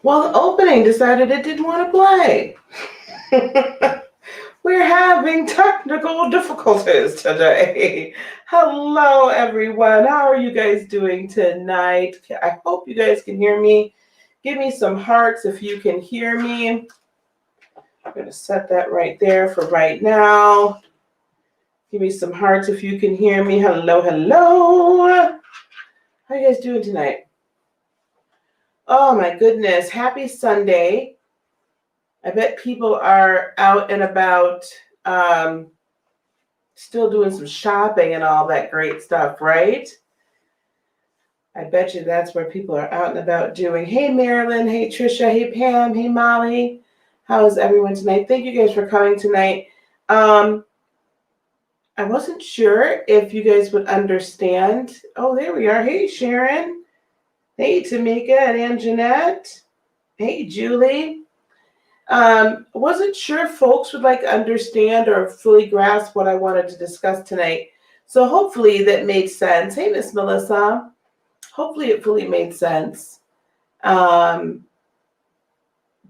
Well, the opening decided it didn't want to play. We're having technical difficulties today. Hello, everyone. How are you guys doing tonight? I hope you guys can hear me. Give me some hearts if you can hear me. I'm going to set that right there for right now. Give me some hearts if you can hear me. Hello, hello. How are you guys doing tonight? Oh my goodness, happy Sunday. I bet people are out and about, still doing some shopping and all that great stuff, right? I bet you that's where people are out and about doing. Hey Marilyn, hey Trisha, hey Pam, hey Molly. How is everyone tonight? Thank you guys for coming tonight. I wasn't sure if you guys would understand. Oh, there we are. Hey Sharon. Hey, Tamika and Anjanette. Hey, Julie. Wasn't sure if folks would like understand or fully grasp what I wanted to discuss tonight. So hopefully that made sense. Hey, Miss Melissa. Hopefully it fully made sense. Because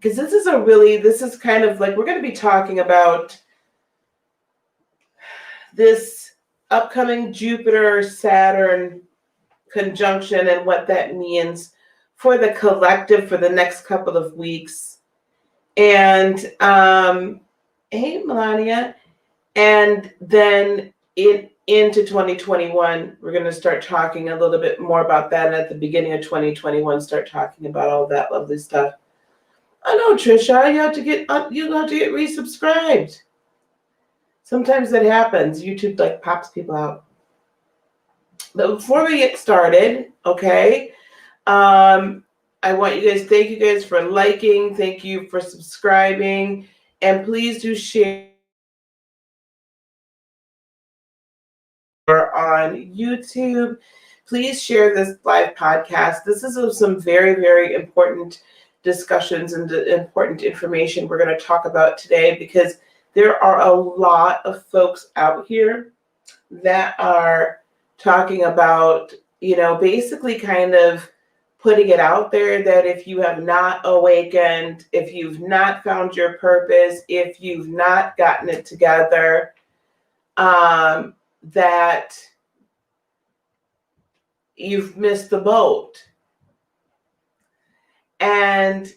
this is kind of like, we're going to be talking about this upcoming Jupiter-Saturn conjunction and what that means for the collective for the next couple of weeks. And hey Melania, and then into 2021 we're going to start talking a little bit more about that, and at the beginning of 2021 start talking about all that lovely stuff. I know, Trisha, you have to get resubscribed. Sometimes that happens. YouTube like pops people out. But before we get started, okay, I want you guys, thank you guys for liking, thank you for subscribing, and please do share on YouTube. Please share this live podcast. This is some very, very important discussions and important information we're going to talk about today, because there are a lot of folks out here that are talking about, basically kind of putting it out there that if you have not awakened, if you've not found your purpose, if you've not gotten it together, that you've missed the boat. And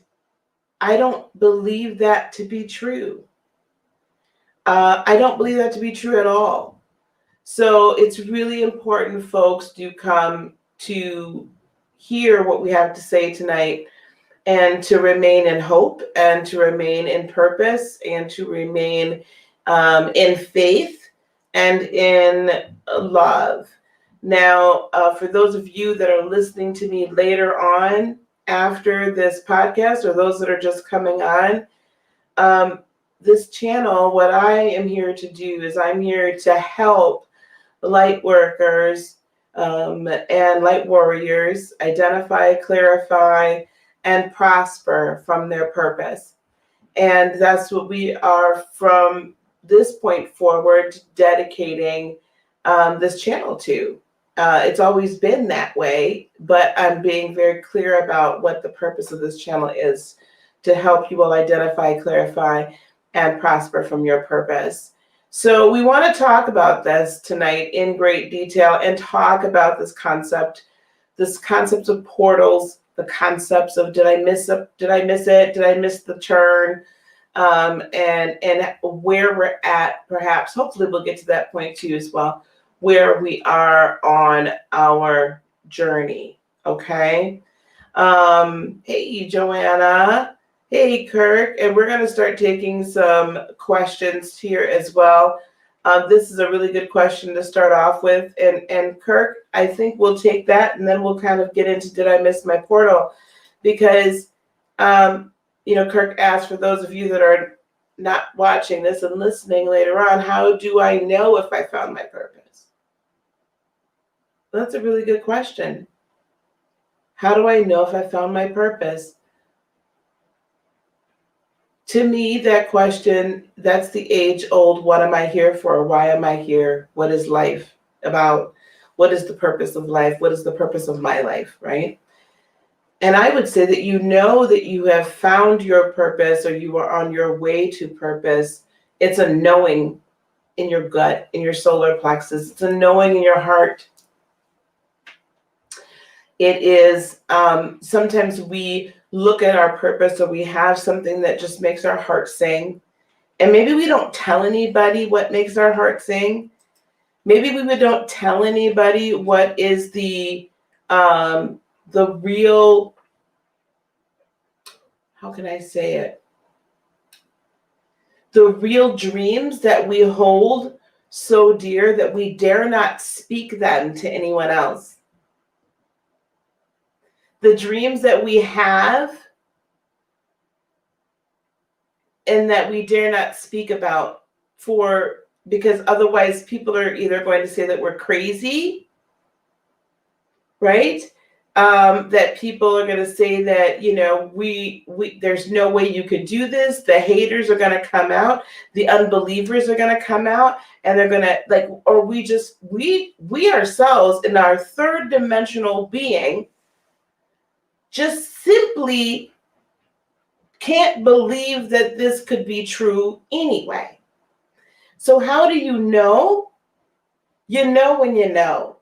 I don't believe that to be true. I don't believe that to be true at all. So it's really important folks do come to hear what we have to say tonight, and to remain in hope, and to remain in purpose, and to remain in faith and in love. Now, for those of you that are listening to me later on after this podcast, or those that are just coming on, this channel, what I am here to do is I'm here to help light workers and light warriors identify, clarify, and prosper from their purpose. And that's what we are from this point forward dedicating this channel to. It's always been that way, but I'm being very clear about what the purpose of this channel is, to help you all identify, clarify, and prosper from your purpose. So we want to talk about this tonight in great detail and talk about this concept of portals, the concepts of did I miss it? Did I miss the turn? And where we're at, perhaps, hopefully we'll get to that point too as well, where we are on our journey. Okay. Hey, Joanna. Hey, Kirk. And we're going to start taking some questions here as well. This is a really good question to start off with. And Kirk, I think we'll take that and then we'll kind of get into did I miss my portal? Because, Kirk asked, for those of you that are not watching this and listening later on, how do I know if I found my purpose? That's a really good question. How do I know if I found my purpose? To me, that question, that's the age-old, what am I here for? Why am I here? What is life about? What is the purpose of life? What is the purpose of my life, right? And I would say that you know that you have found your purpose or you are on your way to purpose. It's a knowing in your gut, in your solar plexus. It's a knowing in your heart. It is, sometimes we look at our purpose or we have something that just makes our heart sing. And maybe we don't tell anybody what makes our heart sing. Maybe we don't tell anybody what is the real, how can I say it? The real dreams that we hold so dear that we dare not speak them to anyone else. The dreams that we have and that we dare not speak about, because otherwise people are either going to say that we're crazy, right? That people are going to say that, we there's no way you could do this. The haters are going to come out. The unbelievers are going to come out, and they're going to or we ourselves in our third dimensional being just simply can't believe that this could be true anyway. So how do you know? You know when you know.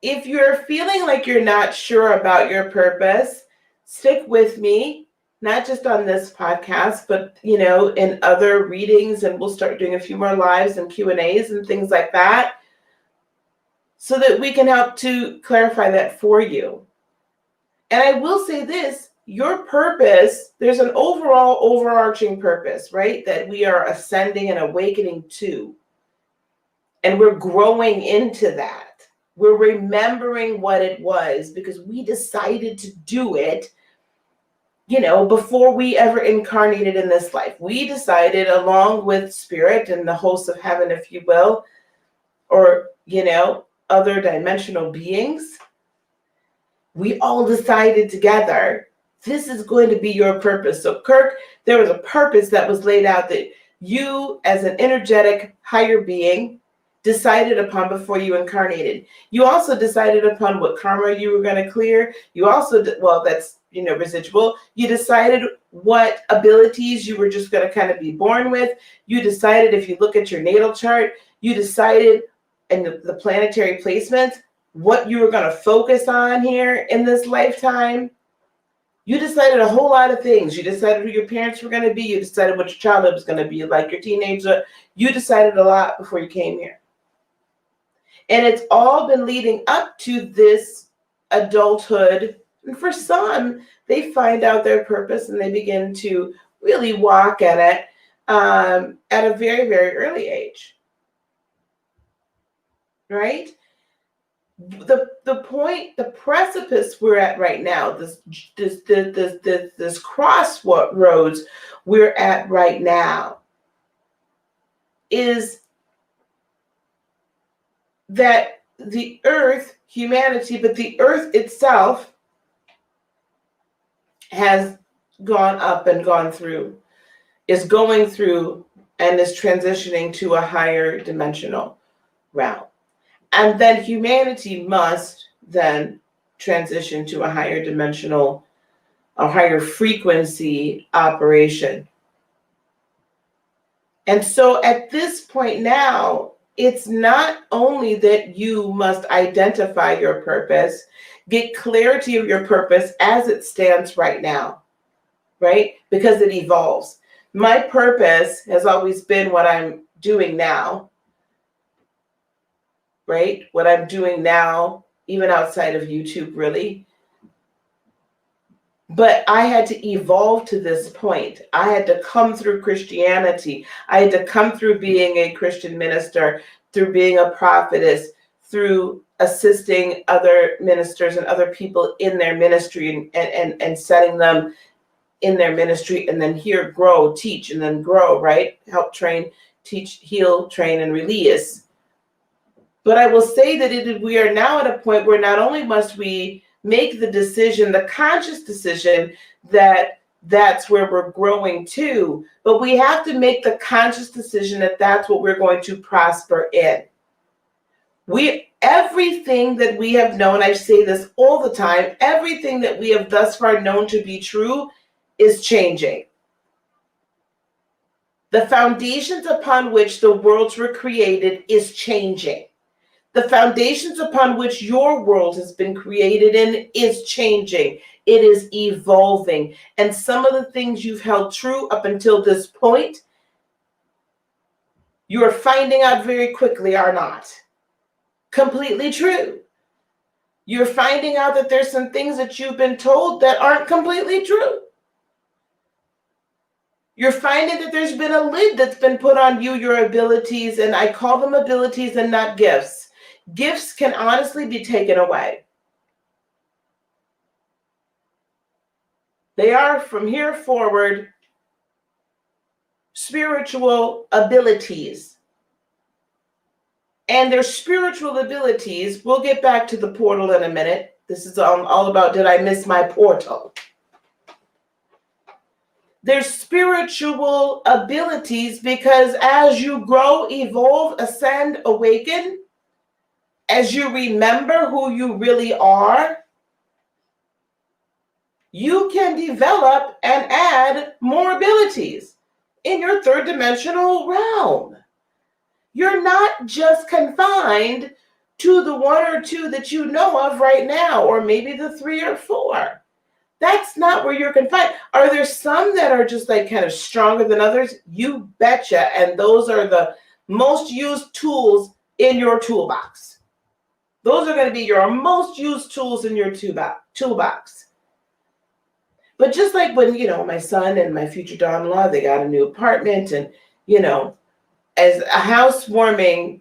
If you're feeling like you're not sure about your purpose, stick with me, not just on this podcast, but, in other readings, and we'll start doing a few more lives and Q&As and things like that, so that we can help to clarify that for you. And I will say this, your purpose, there's an overarching purpose, right? That we are ascending and awakening to. And we're growing into that. We're remembering what it was because we decided to do it, before we ever incarnated in this life. We decided, along with spirit and the hosts of heaven, if you will, or, other dimensional beings, we all decided together, this is going to be your purpose. So Kirk, there was a purpose that was laid out that you, as an energetic higher being, decided upon before you incarnated. You also decided upon what karma you were going to clear. You also, that's, residual. You decided what abilities you were just going to kind of be born with. You decided, if you look at your natal chart, you decided in the planetary placements, what you were going to focus on here in this lifetime. You decided a whole lot of things. You decided who your parents were going to be. You decided what your childhood was going to be like, your teenager. You decided a lot before you came here. And it's all been leading up to this adulthood. And for some, they find out their purpose and they begin to really walk at it at a very, very early age. Right? The point, the precipice we're at right now, this crossroads we're at right now, is that the earth, humanity, but the earth itself has gone up and gone through, is going through, and is transitioning to a higher dimensional realm. And then humanity must then transition to a higher dimensional, a higher frequency operation. And so at this point now, it's not only that you must identify your purpose, get clarity of your purpose as it stands right now, right? Because it evolves. My purpose has always been what I'm doing now, right? What I'm doing now, even outside of YouTube, really. But I had to evolve to this point. I had to come through Christianity. I had to come through being a Christian minister, through being a prophetess, through assisting other ministers and other people in their ministry and setting them in their ministry, and then here grow, teach, and then grow, right? Help train, teach, heal, train, and release. But I will say that we are now at a point where not only must we make the decision, the conscious decision that that's where we're growing to, but we have to make the conscious decision that that's what we're going to prosper in. Everything that we have known, I say this all the time, everything that we have thus far known to be true is changing. The foundations upon which the worlds were created is changing. The foundations upon which your world has been created in is changing. It is evolving. And some of the things you've held true up until this point, you are finding out very quickly are not completely true. You're finding out that there's some things that you've been told that aren't completely true. You're finding that there's been a lid that's been put on you, your abilities, and I call them abilities and not gifts. Gifts can honestly be taken away. They are, from here forward, spiritual abilities. And their spiritual abilities, we'll get back to the portal in a minute. This is all about, did I miss my portal? Their spiritual abilities, because as you grow, evolve, ascend, awaken, as you remember who you really are, you can develop and add more abilities in your third dimensional realm. You're not just confined to the one or two that you know of right now, or maybe the 3 or 4. That's not where you're confined. Are there some that are just like kind of stronger than others? You betcha. And those are the most used tools in your toolbox. Those are going to be your most used tools in your toolbox. But just like when, my son and my future daughter-in-law, they got a new apartment, and, as a housewarming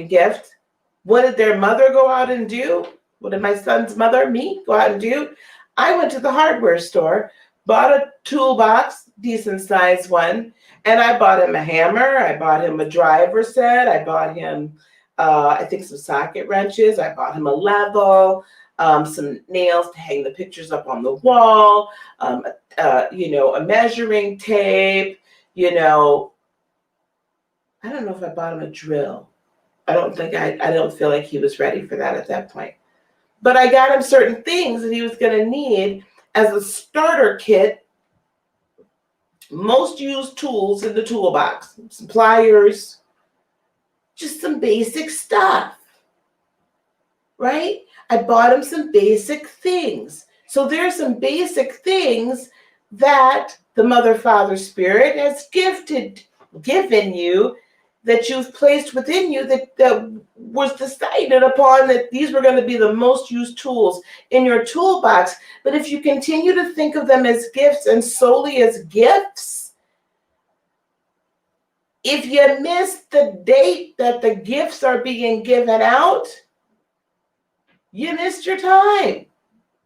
gift, what did their mother go out and do? What did my son's mother, me, go out and do? I went to the hardware store, bought a toolbox, decent sized one, and I bought him a hammer. I bought him a driver set. I bought him, I think, some socket wrenches. I bought him a level, some nails to hang the pictures up on the wall, a measuring tape, I don't know if I bought him a drill. I don't feel like he was ready for that at that point. But I got him certain things that he was going to need as a starter kit, most used tools in the toolbox, some pliers, just some basic stuff, right? I bought him some basic things. So there's some basic things that the Mother, Father, Spirit has given you, that you've placed within you, that was decided upon that these were going to be the most used tools in your toolbox. But if you continue to think of them as gifts and solely as gifts, if you miss the date that the gifts are being given out, you missed your time,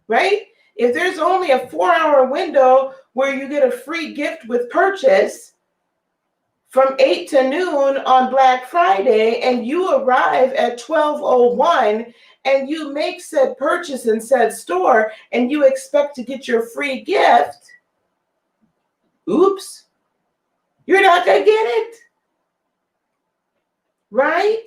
right? If there's only a 4-hour window where you get a free gift with purchase, from 8 to noon on Black Friday, and you arrive at 12:01 and you make said purchase in said store and you expect to get your free gift, oops, you're not going to get it. Right?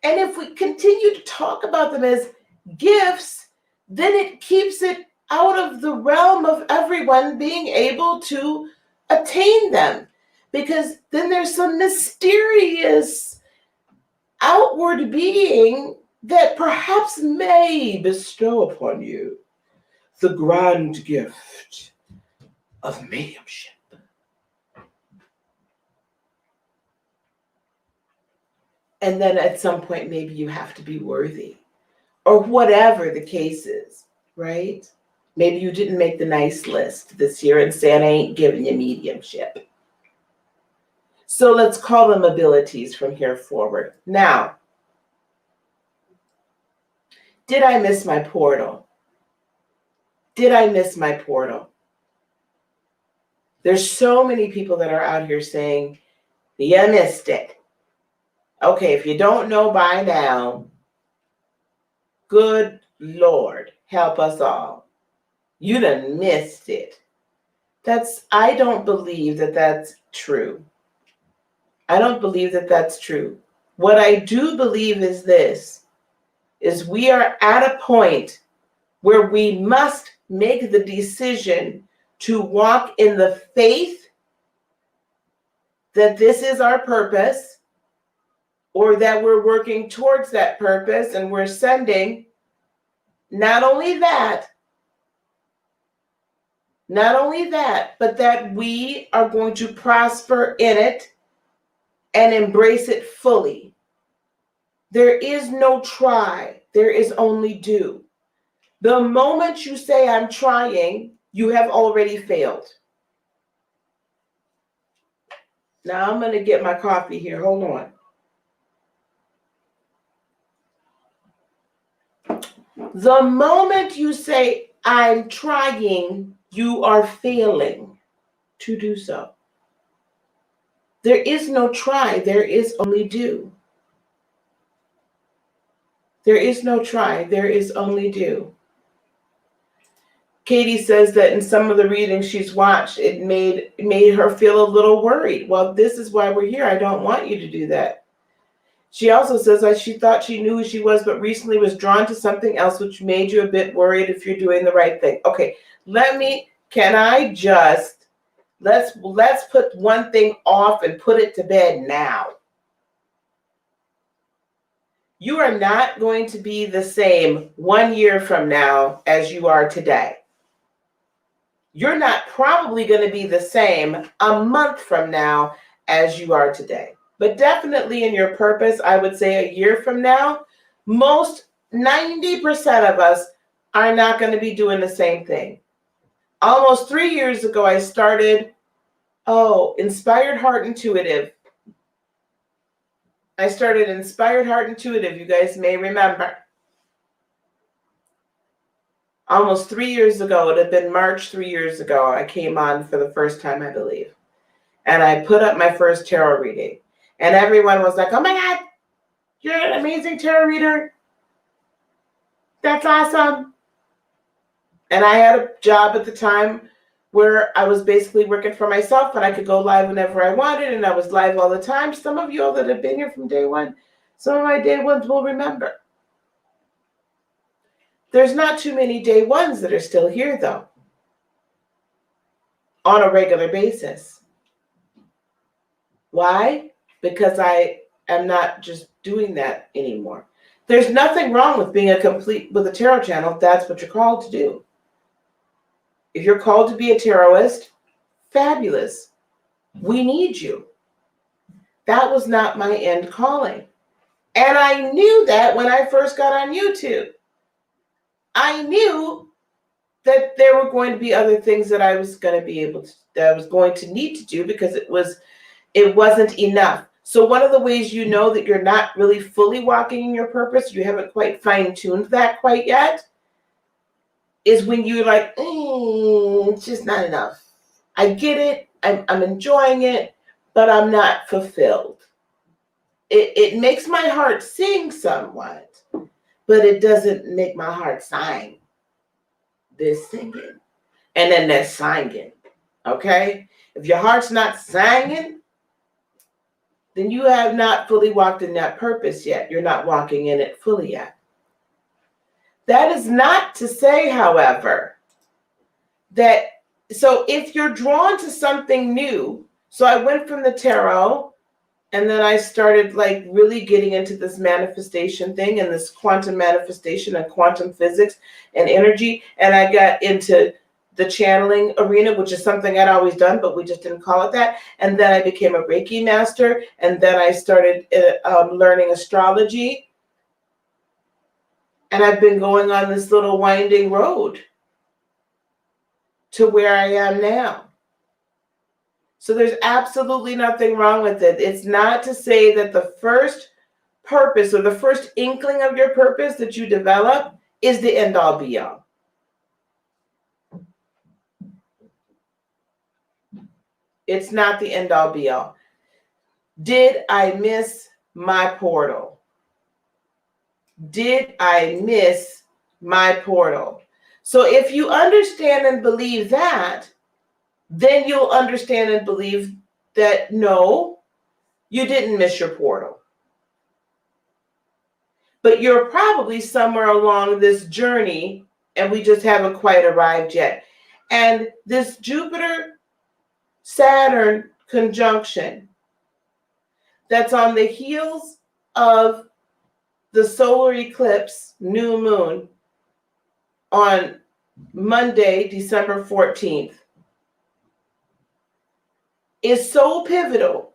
And if we continue to talk about them as gifts, then it keeps it out of the realm of everyone being able to attain them. Because then there's some mysterious outward being that perhaps may bestow upon you the grand gift of mediumship. And then at some point, maybe you have to be worthy, or whatever the case is, right? Maybe you didn't make the nice list this year and Santa ain't giving you mediumship. So let's call them abilities from here forward. Now, did I miss my portal? Did I miss my portal? There's so many people that are out here saying, you missed it. Okay, if you don't know by now, good Lord, help us all. You done missed it. I don't believe that that's true. I don't believe that that's true. What I do believe is this, is we are at a point where we must make the decision to walk in the faith that this is our purpose, or that we're working towards that purpose and we're sending not only that, but that we are going to prosper in it and embrace it fully. There is no try, there is only do. The moment you say I'm trying, you have already failed. Now I'm going to get my coffee here. Hold on. The moment you say, I'm trying, you are failing to do so. There is no try, there is only do. There is no try, there is only do. Katie says that in some of the readings she's watched, it made her feel a little worried. Well, this is why we're here. I don't want you to do that. She also says that she thought she knew who she was, but recently was drawn to something else, which made you a bit worried if you're doing the right thing. Okay, let's put one thing off and put it to bed now. You are not going to be the same 1 year from now as you are today. You're not probably going to be the same a month from now as you are today. But definitely in your purpose, I would say a year from now, most 90% of us are not going to be doing the same thing. Almost 3 years ago, I started, Inspired Heart Intuitive. I started Inspired Heart Intuitive, you guys may remember. Almost 3 years ago, it had been March 3 years ago, I came on for the first time, I believe. And I put up my first tarot reading. And everyone was like, oh my God, you're an amazing tarot reader. That's awesome. And I had a job at the time where I was basically working for myself and I could go live whenever I wanted, and I was live all the time. Some of you all that have been here from day one, some of my day ones will remember. There's not too many day ones that are still here though, on a regular basis. Why? Because I am not just doing that anymore. There's nothing wrong with being with a tarot channel if that's what you're called to do. If you're called to be a tarotist, fabulous. We need you. That was not my end calling. And I knew that when I first got on YouTube. I knew that there were going to be other things that I was going to need to do because it wasn't enough. So one of the ways you know that you're not really fully walking in your purpose, you haven't quite fine-tuned that quite yet, is when you're like, it's just not enough. I get it, I'm enjoying it, but I'm not fulfilled. it makes my heart sing somewhat, but it doesn't make my heart sing. This singing. And then there's singing. Okay? If your heart's not singing, then you have not fully walked in that purpose yet. You're not walking in it fully yet. That is not to say, however, that, so if you're drawn to something new, so I went from the tarot, and then I started like really getting into this manifestation thing and this quantum manifestation and quantum physics and energy. And I got into the channeling arena, which is something I'd always done, but we just didn't call it that. And then I became a Reiki master. And then I started learning astrology. And I've been going on this little winding road to where I am now. So there's absolutely nothing wrong with it. It's not to say that the first purpose or the first inkling of your purpose that you develop is the end all be all. It's not the end all be all. Did I miss my portal? Did I miss my portal? So if you understand and believe that, then you'll understand and believe that no, you didn't miss your portal. But you're probably somewhere along this journey and we just haven't quite arrived yet. And this Jupiter-Saturn conjunction that's on the heels of the solar eclipse, new moon, on Monday, December 14th, is so pivotal.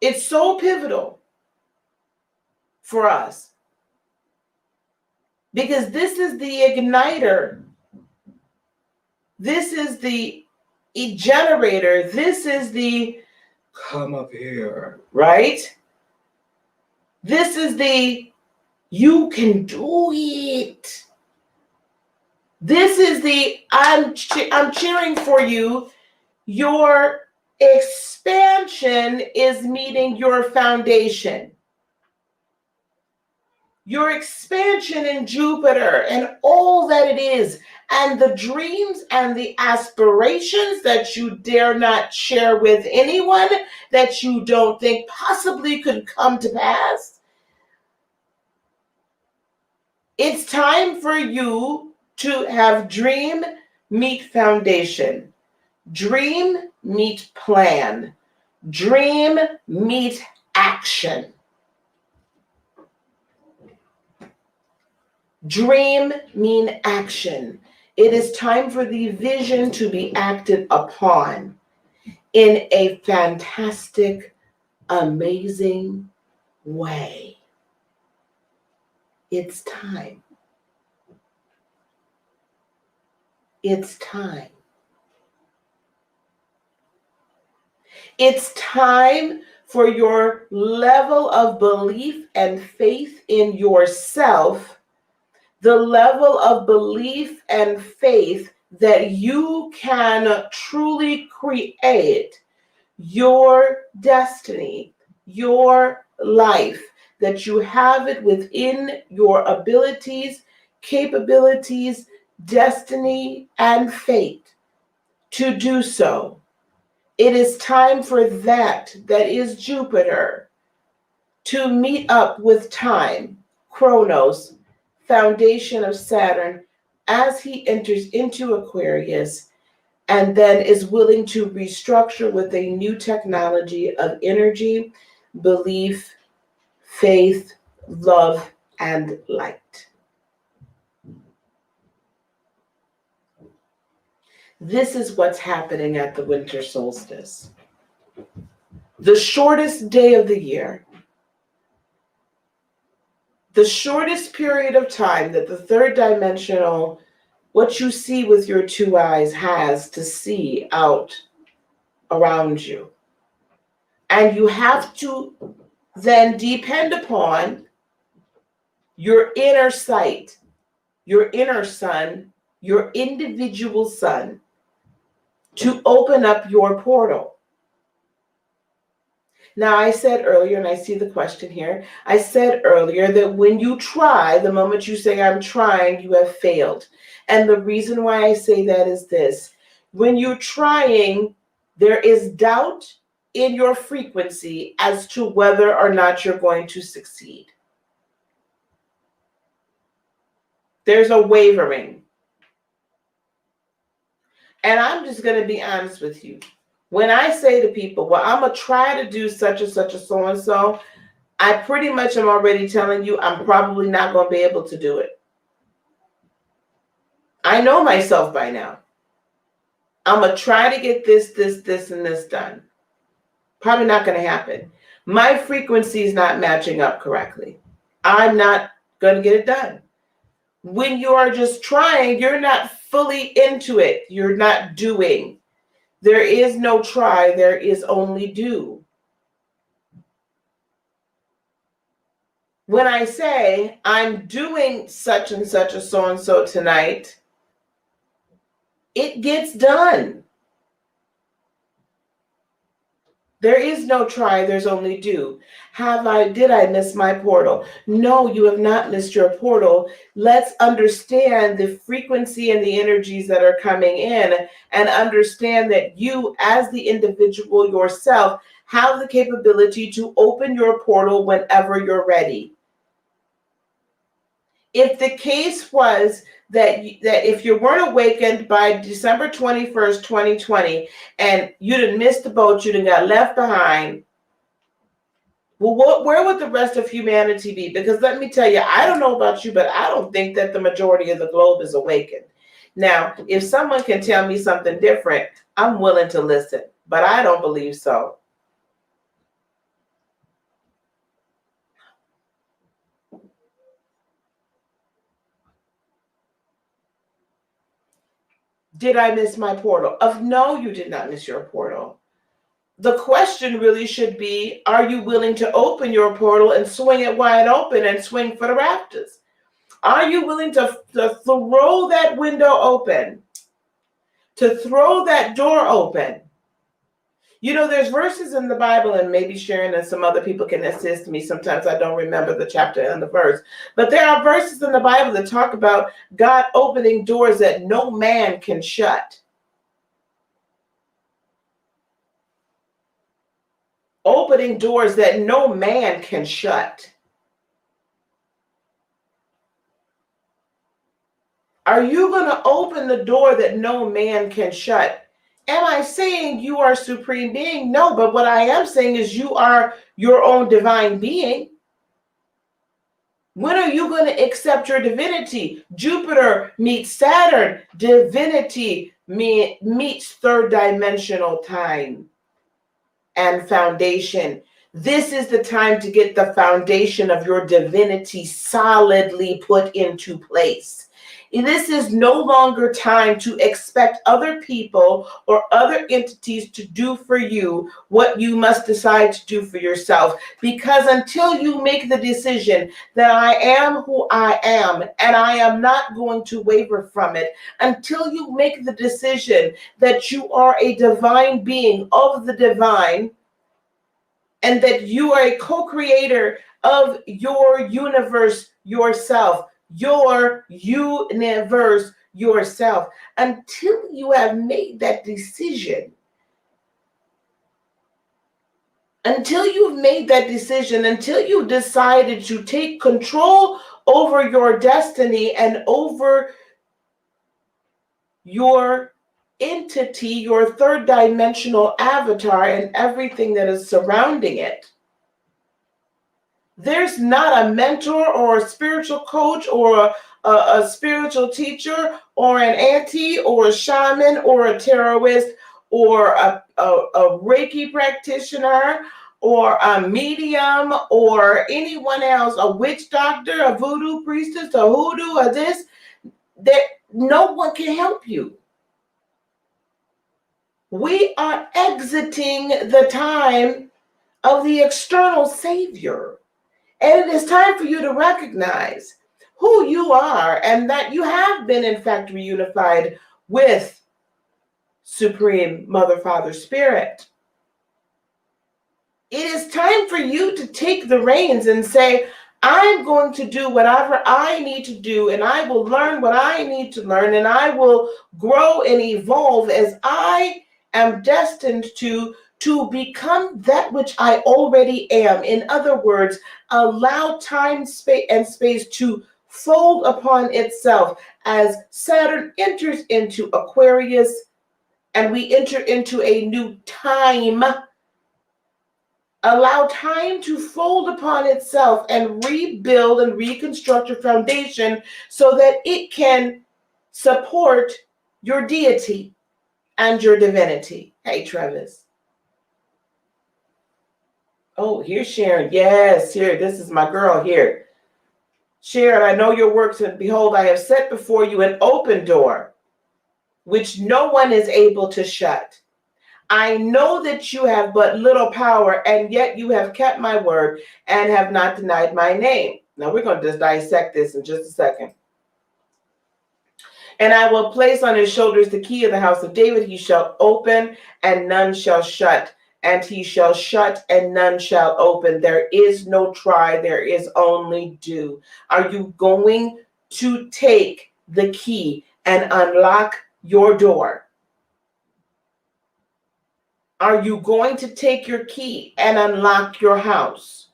It's so pivotal for us because this is the igniter. This is the generator. This is the come up here, right? This is the you can do it. This is the I'm cheering for you. Your expansion is meeting your foundation. Your expansion in Jupiter and all that it is, and the dreams and the aspirations that you dare not share with anyone, that you don't think possibly could come to pass. It's time for you to have dream meet foundation. Dream meet plan. Dream meet action. Dream mean action. It is time for the vision to be acted upon in a fantastic, amazing way. It's time. It's time. It's time for your level of belief and faith in yourself, the level of belief and faith that you can truly create your destiny, your life, that you have it within your abilities, capabilities, destiny, and fate to do so. It is time for that is Jupiter, to meet up with time, Chronos, foundation of Saturn, as he enters into Aquarius, and then is willing to restructure with a new technology of energy, belief, faith, love, and light. This is what's happening at the winter solstice. The shortest day of the year, the shortest period of time that the third dimensional, what you see with your two eyes, has to see out around you. And you have to then depend upon your inner sight, your inner sun, your individual sun, to open up your portal. Now, I said earlier, and I see the question here, I said earlier that when you try, the moment you say, I'm trying, you have failed. And the reason why I say that is this. When you're trying, there is doubt in your frequency as to whether or not you're going to succeed. There's a wavering. And I'm just going to be honest with you. When I say to people, well, I'm going to try to do such and such a so-and-so, I pretty much am already telling you I'm probably not going to be able to do it. I know myself by now. I'm going to try to get this, and this done. Probably not going to happen. My frequency is not matching up correctly. I'm not going to get it done. When you are just trying, you're not fully into it. You're not doing. There is no try. There is only do. When I say I'm doing such and such a so-and-so tonight, it gets done. There is no try, there's only do. Did I miss my portal? No, you have not missed your portal. Let's understand the frequency and the energies that are coming in and understand that you as the individual yourself have the capability to open your portal whenever you're ready. If the case was that if you weren't awakened by December 21st, 2020, and you didn't miss the boat, you didn't got left behind, well, where would the rest of humanity be? Because let me tell you, I don't know about you, but I don't think that the majority of the globe is awakened. Now, if someone can tell me something different, I'm willing to listen, but I don't believe so. Did I miss my portal? No, you did not miss your portal. The question really should be, are you willing to open your portal and swing it wide open and swing for the rafters? Are you willing to throw that window open, to throw that door open? You know, there's verses in the Bible, and maybe Sharon and some other people can assist me. Sometimes I don't remember the chapter and the verse. But there are verses in the Bible that talk about God opening doors that no man can shut. Opening doors that no man can shut. Are you going to open the door that no man can shut? Am I saying you are supreme being? No, but what I am saying is you are your own divine being. When are you going to accept your divinity? Jupiter meets Saturn. Divinity meets third dimensional time and foundation. This is the time to get the foundation of your divinity solidly put into place. This is no longer time to expect other people or other entities to do for you what you must decide to do for yourself. Because until you make the decision that I am who I am and I am not going to waver from it, until you make the decision that you are a divine being of the divine, and that you are a co-creator of your universe yourself, your universe yourself, until you have made that decision, until you've decided to take control over your destiny and over your entity, your third dimensional avatar, and everything that is surrounding it. There's not a mentor or a spiritual coach or a spiritual teacher or an auntie or a shaman or a terrorist or a Reiki practitioner or a medium or anyone else, a witch doctor, a voodoo priestess, a hoodoo, or this, that no one can help you. We are exiting the time of the external savior. And it is time for you to recognize who you are and that you have been, in fact, reunified with Supreme Mother, Father, Spirit. It is time for you to take the reins and say, I'm going to do whatever I need to do, and I will learn what I need to learn, and I will grow and evolve as I am destined to become that which I already am. In other words, allow time, space, and space to fold upon itself as Saturn enters into Aquarius and we enter into a new time. Allow time to fold upon itself and rebuild and reconstruct your foundation so that it can support your deity and your divinity. Hey, Travis. Oh, here's Sharon. Yes, here. This is my girl here. Sharon, I know your works, and behold, I have set before you an open door, which no one is able to shut. I know that you have but little power, and yet you have kept my word and have not denied my name. Now we're going to just dissect this in just a second. And I will place on his shoulders the key of the house of David. He shall open and none shall shut, and he shall shut and none shall open. There is no try, there is only do. Are you going to take the key and unlock your door? Are you going to take your key and unlock your house?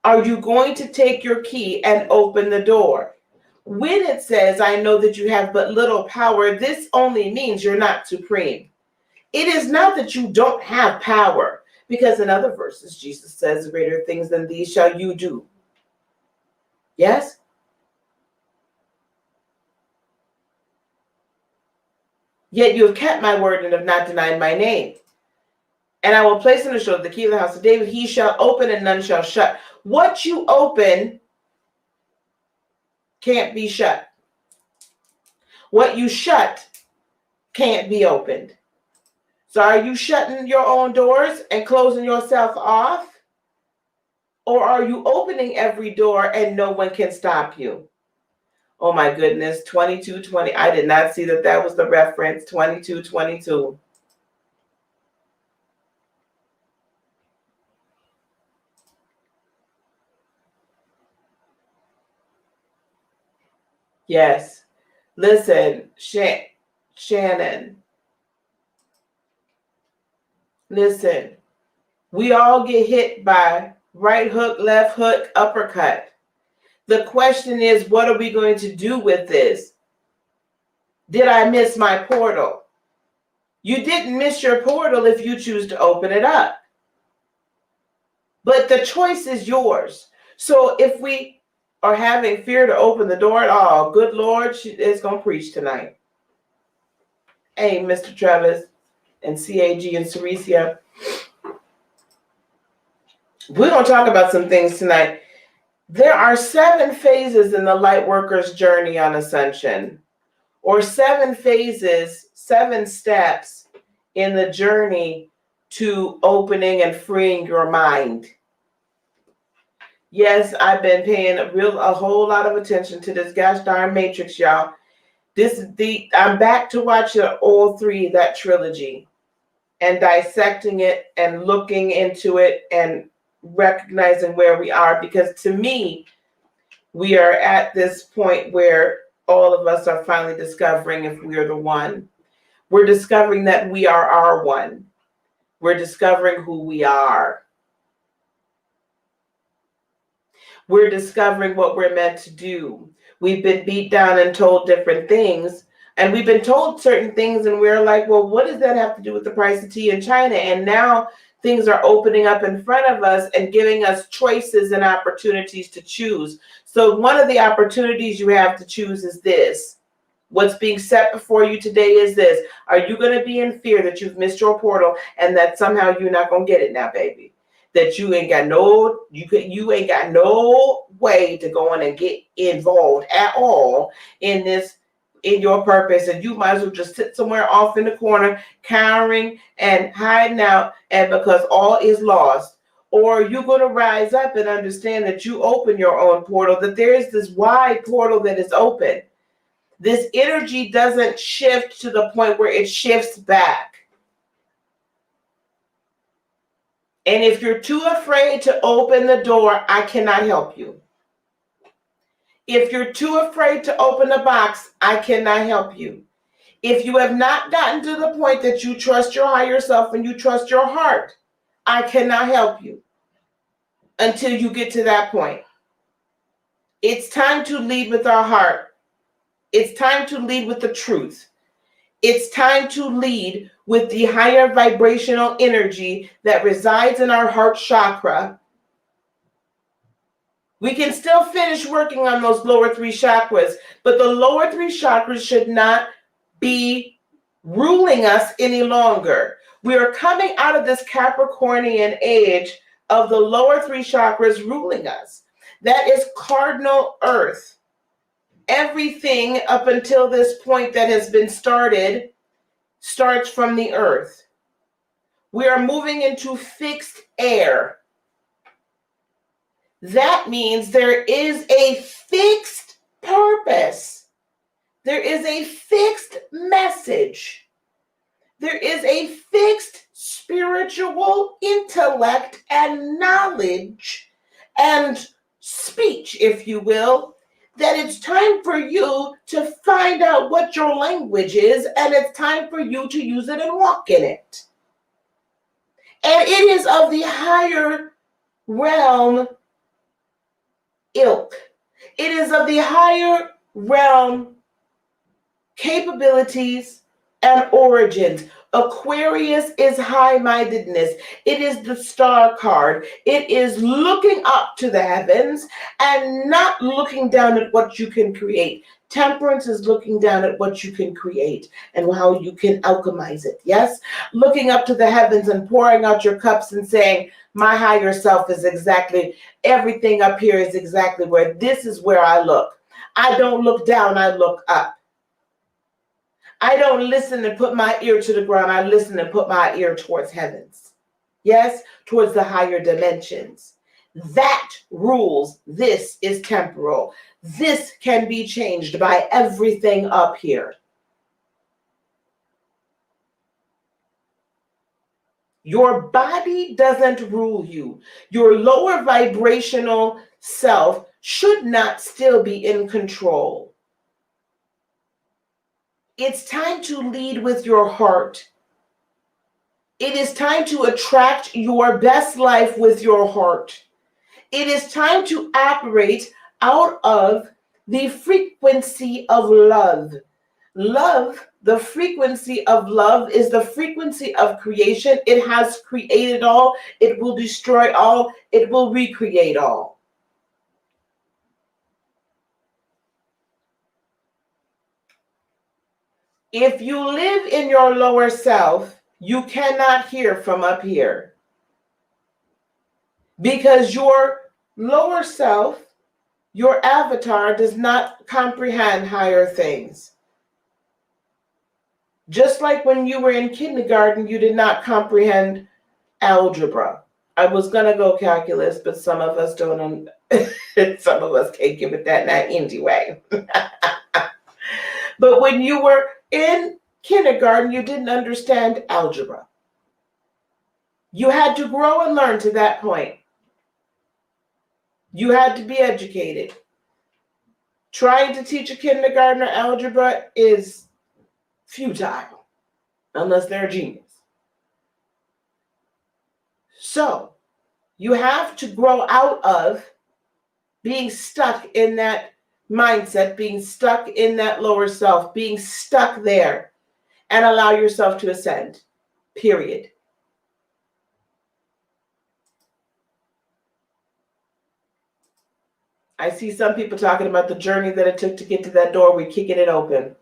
Are you going to take your key and open the door? When it says, I know that you have but little power, this only means you're not supreme. It is not that you don't have power, because in other verses, Jesus says, greater things than these shall you do. Yes? Yet you have kept my word and have not denied my name. And I will place on his shoulder the key of the house of David. He shall open and none shall shut. What you open can't be shut. What you shut can't be opened. So are you shutting your own doors and closing yourself off? Or are you opening every door and no one can stop you? Oh my goodness, 22:20. I did not see that was the reference, 22:22. Yes. Listen, Shannon. Listen, we all get hit by right hook, left hook, uppercut. The question is, what are we going to do with this? Did I miss my portal? You didn't miss your portal if you choose to open it up. But the choice is yours. So if we are having fear to open the door at all, good Lord, she is going to preach tonight. Hey, Mr. Travis and CAG and Ceresia. We're going to talk about some things tonight. There are 7 phases in the Lightworker's journey on ascension, or 7 phases, 7 steps in the journey to opening and freeing your mind. Yes, I've been paying a whole lot of attention to this gosh darn Matrix, y'all. I'm back to watching all 3, that trilogy, and dissecting it and looking into it and recognizing where we are, because to me, we are at this point where all of us are finally discovering if we are the one. We're discovering that we are our one. We're discovering who we are. We're discovering what we're meant to do. We've been beat down and told different things, and we've been told certain things, and we're like, well, what does that have to do with the price of tea in China? And now things are opening up in front of us and giving us choices and opportunities to choose. So one of the opportunities you have to choose is this. What's being set before you today is this. Are you going to be in fear that you've missed your portal and that somehow you're not going to get it now, baby? That you ain't got you ain't got no way to go in and get involved at all in this, in your purpose, and you might as well just sit somewhere off in the corner, cowering and hiding out, and because all is lost? Or you're going to rise up and understand that you open your own portal, that there is this wide portal that is open. This energy doesn't shift to the point where it shifts back. And if you're too afraid to open the door, I cannot help you. If you're too afraid to open the box, I cannot help you. If you have not gotten to the point that you trust your higher self and you trust your heart, I cannot help you until you get to that point. It's time to lead with our heart. It's time to lead with the truth. It's time to lead with the higher vibrational energy that resides in our heart chakra. We can still finish working on those lower three chakras, but the lower three chakras should not be ruling us any longer. We are coming out of this Capricornian age of the lower three chakras ruling us. That is cardinal earth. Everything up until this point that has been started starts from the earth. We are moving into fixed air. That means there is a fixed purpose. There is a fixed message. There is a fixed spiritual intellect and knowledge and speech, if you will, that it's time for you to find out what your language is, and it's time for you to use it and walk in it. And it is of the higher realm ilk. It is of the higher realm capabilities and origins. Aquarius is high-mindedness. It is the star card. It is looking up to the heavens and not looking down at what you can create. Temperance is looking down at what you can create and how you can alchemize it. Yes? Looking up to the heavens and pouring out your cups and saying, my higher self is exactly, everything up here is exactly where, this is where I look. I don't look down, I look up. I don't listen and put my ear to the ground. I listen and put my ear towards heavens. Yes, towards the higher dimensions. That rules. This is temporal. This can be changed by everything up here. Your body doesn't rule you. Your lower vibrational self should not still be in control. It's time to lead with your heart. It is time to attract your best life with your heart. It is time to operate out of the frequency of love. Love, the frequency of love, is the frequency of creation. It has created all. It will destroy all. It will recreate all. If you live in your lower self, you cannot hear from up here. Because your lower self, your avatar, does not comprehend higher things. Just like when you were in kindergarten, you did not comprehend algebra. I was going to go calculus, but some of us don't. Some of us can't give it that night anyway. But when you were in kindergarten, you didn't understand algebra. You had to grow and learn to that point. You had to be educated. Trying to teach a kindergartner algebra is futile, unless they're a genius. So, you have to grow out of being stuck in that mindset, being stuck in that lower self, being stuck there, and allow yourself to ascend, period. I see some people talking about the journey that it took to get to that door. We're kicking it open.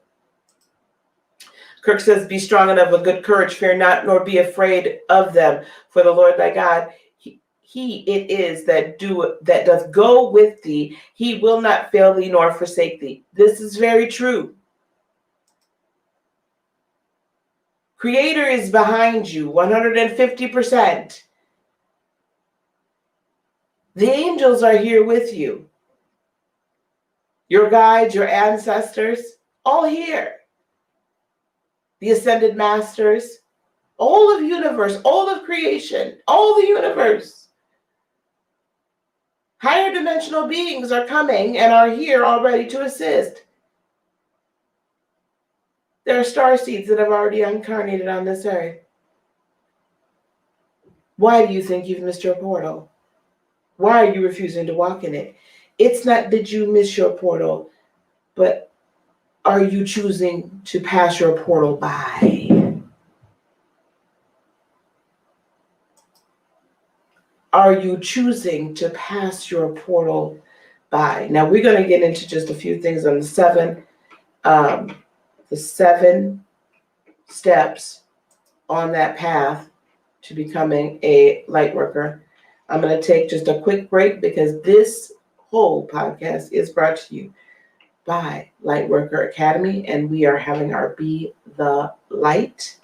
Kirk says, be strong and of a good courage, fear not, nor be afraid of them. For the Lord thy God, he it is that doth go with thee. He will not fail thee nor forsake thee. This is very true. Creator is behind you, 150%. The angels are here with you. Your guides, your ancestors, all here. The ascended masters, all of universe, all of creation, all the universe. Higher dimensional beings are coming and are here already to assist. There are star seeds that have already incarnated on this earth. Why do you think you've missed your portal? Why are you refusing to walk in it? It's not did you miss your portal, but are you choosing to pass your portal by? Are you choosing to pass your portal by? Now we're going to get into just a few things on the 7 steps on that path to becoming a light worker. I'm going to take just a quick break because this whole podcast is brought to you by Lightworker Academy, and we are having our Be the Light,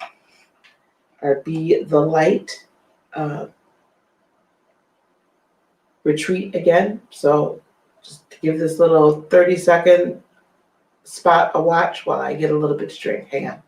retreat again. So just to give this little 30-second spot a watch while I get a little bit to drink. Hang on.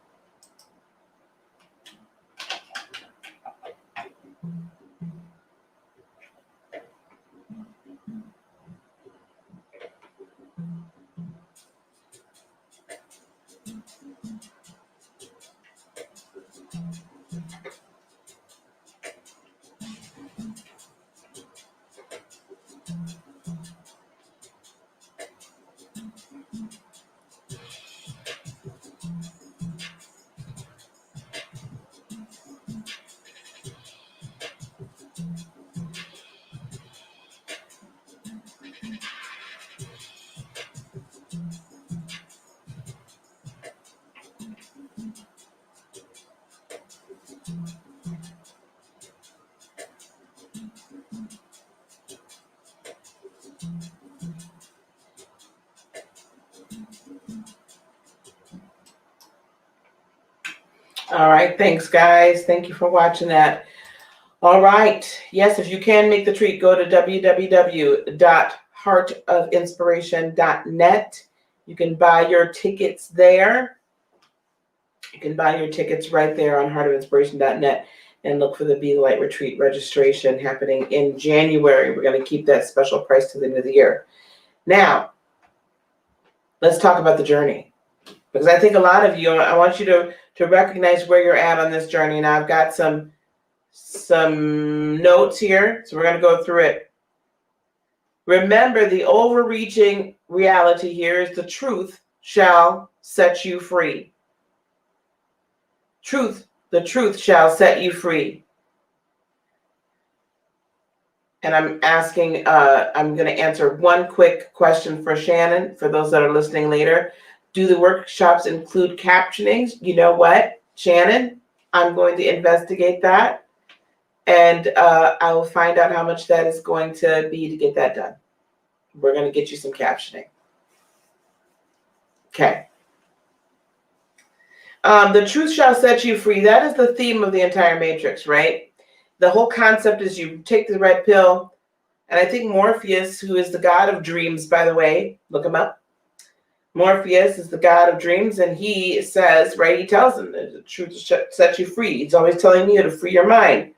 All right, thanks guys. Thank you for watching that. All right. Yes, if you can make the treat, go to www.heartofinspiration.net. You can buy your tickets there. You can buy your tickets right there on heartofinspiration.net and look for the Be the Light Retreat registration happening in January. We're going to keep that special price to the end of the year. Now, let's talk about the journey. Because I think a lot of you, I want you to recognize where you're at on this journey. Now, I've got some notes here, so we're going to go through it. Remember, the overreaching reality here is the truth shall set you free. The truth shall set you free. And I'm asking, I'm going to answer one quick question for Shannon, for those that are listening later. Do the workshops include captionings? You know what, Shannon? I'm going to investigate that. And I will find out how much that is going to be to get that done. We're going to get you some captioning. Okay. The truth shall set you free. That is the theme of the entire Matrix, right? The whole concept is you take the red pill, and I think Morpheus, who is the god of dreams, by the way, look him up. Morpheus is the god of dreams, and he says, right, he tells them that the truth sets you free. He's always telling you to free your mind.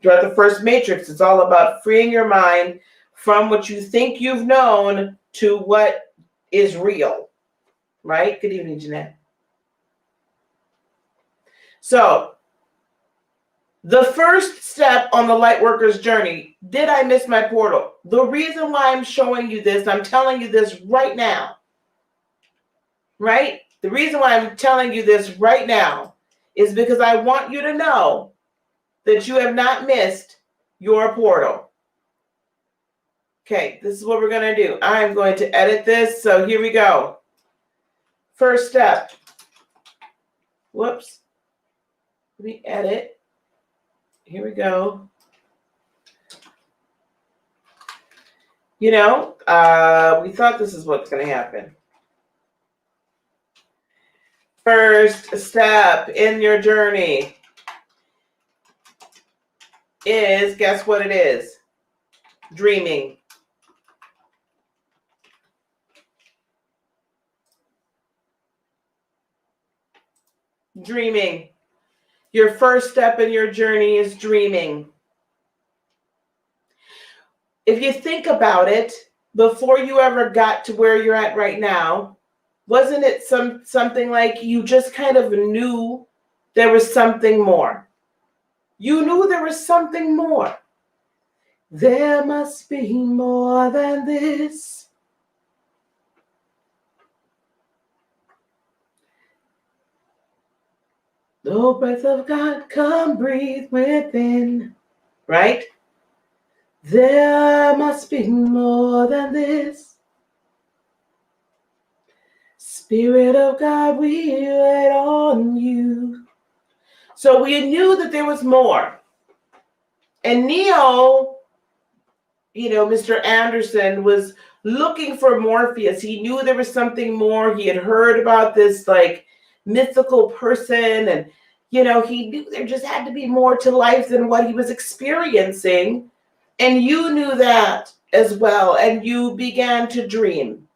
Throughout the first Matrix, it's all about freeing your mind from what you think you've known to what is real, right? Good evening, Jeanette. So, the first step on the Lightworker's journey, did I miss my portal? The reason why I'm showing you this, I'm telling you this right now, right? The reason why I'm telling you this right now is because I want you to know that you have not missed your portal. Okay, this is what we're going to do. I'm going to edit this, so here we go. First step. Whoops. Let me edit. Here we go. You know, we thought this is what's going to happen. First step in your journey is, guess what it is? Dreaming. Dreaming. Your first step in your journey is dreaming. If you think about it, before you ever got to where you're at right now, wasn't it something like you just kind of knew there was something more? You knew there was something more. There must be more than this. Oh, breath of God, come breathe within. Right? There must be more than this. Spirit of God, we wait on you. So we knew that there was more. And Neo, Mr. Anderson was looking for Morpheus. He knew there was something more. He had heard about this like mythical person, and he knew there just had to be more to life than what he was experiencing. And you knew that as well. And you began to dream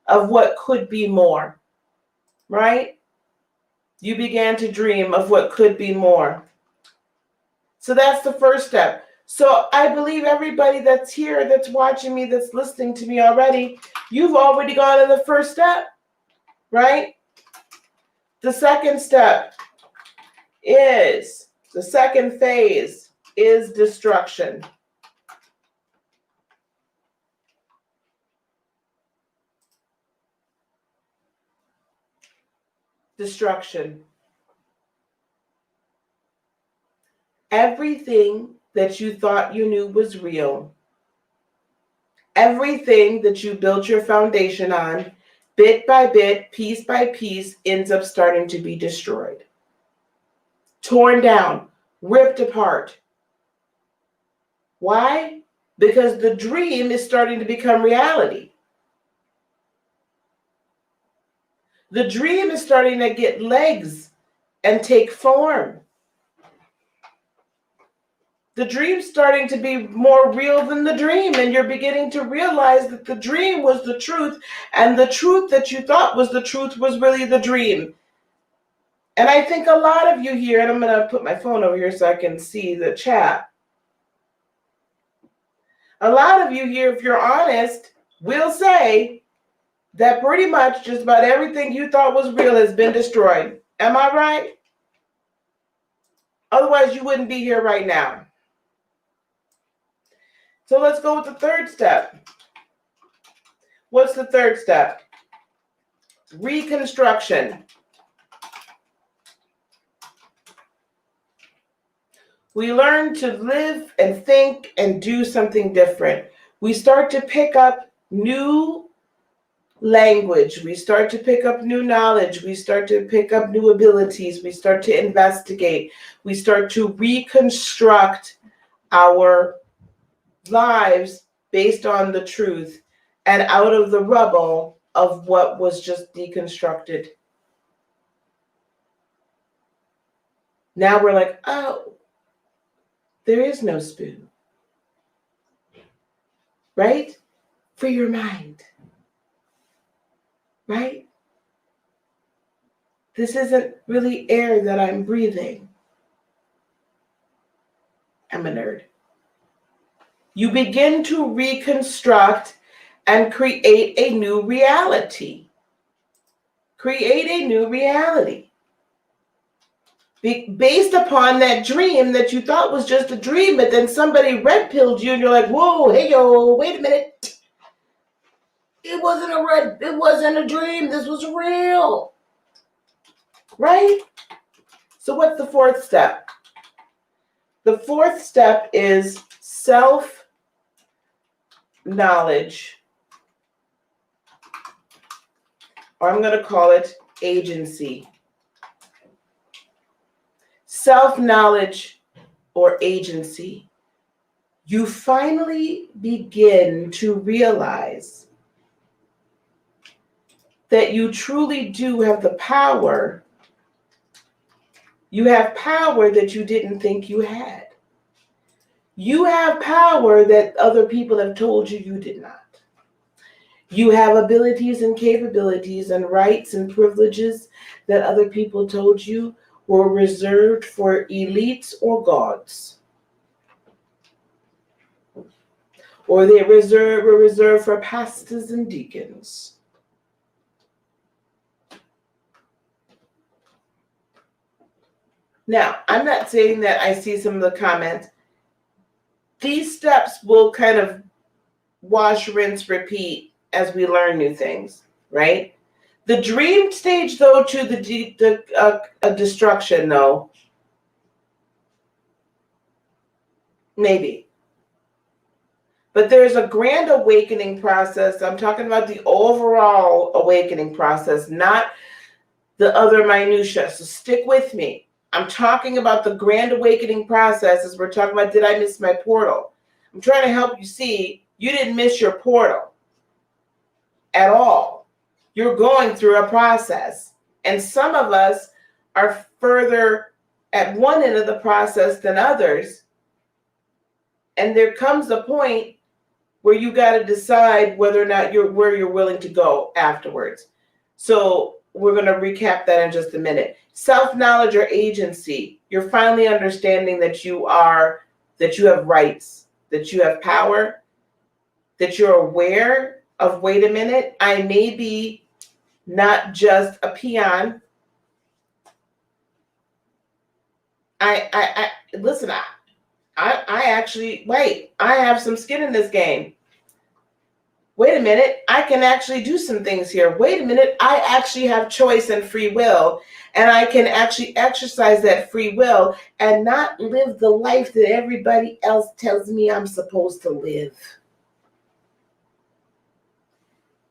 of what could be more, right? You began to dream of what could be more. So that's the first step. So I believe everybody that's here, that's watching me, that's listening to me already, you've already gone in the first step, right? The second phase is destruction. Destruction. Everything that you thought you knew was real, everything that you built your foundation on, bit by bit, piece by piece, ends up starting to be destroyed. Torn down, ripped apart. Why? Because the dream is starting to become reality. The dream is starting to get legs and take form. The dream's starting to be more real than the dream, and you're beginning to realize that the dream was the truth, and the truth that you thought was the truth was really the dream. And I think a lot of you here, and I'm going to put my phone over here so I can see the chat. A lot of you here, if you're honest, will say that pretty much just about everything you thought was real has been destroyed. Am I right? Otherwise, you wouldn't be here right now. So let's go with the third step. What's the third step? Reconstruction. We learn to live and think and do something different. We start to pick up new language. We start to pick up new knowledge. We start to pick up new abilities. We start to investigate. We start to reconstruct our lives based on the truth and out of the rubble of what was just deconstructed. Now we're like, oh, there is no spoon. Right? For your mind. Right? This isn't really air that I'm breathing. I'm a nerd. You begin to reconstruct and create a new reality. Create a new reality. Based upon that dream that you thought was just a dream, but then somebody red-pilled you and you're like, whoa, hey, yo, wait a minute. It wasn't a dream. This was real. Right? So what's the fourth step? The fourth step is self-knowledge, or I'm going to call it agency. Self-knowledge or agency. You finally begin to realize that you truly do have the power. You have power that you didn't think you had. You have power that other people have told you you did not. You have abilities and capabilities and rights and privileges that other people told you were reserved for elites or gods, or they were reserved for pastors and deacons. Now, I'm not saying that I see some of the comments. These steps will kind of wash, rinse, repeat as we learn new things, right? The dream stage, though, to the destruction, though, maybe. But there's a grand awakening process. I'm talking about the overall awakening process, not the other minutiae. So stick with me. I'm talking about the grand awakening process as we're talking about, did I miss my portal? I'm trying to help you see you didn't miss your portal at all. You're going through a process. And some of us are further at one end of the process than others. And there comes a point where you got to decide whether or not where you're willing to go afterwards. So we're going to recap that in just a minute. Self-knowledge or agency. You're finally understanding that you have rights, that you have power, that you're aware of, wait a minute, I may be not just a peon. Listen, I actually, wait, I have some skin in this game. Wait a minute, I can actually do some things here. Wait a minute, I actually have choice and free will, and I can actually exercise that free will and not live the life that everybody else tells me I'm supposed to live.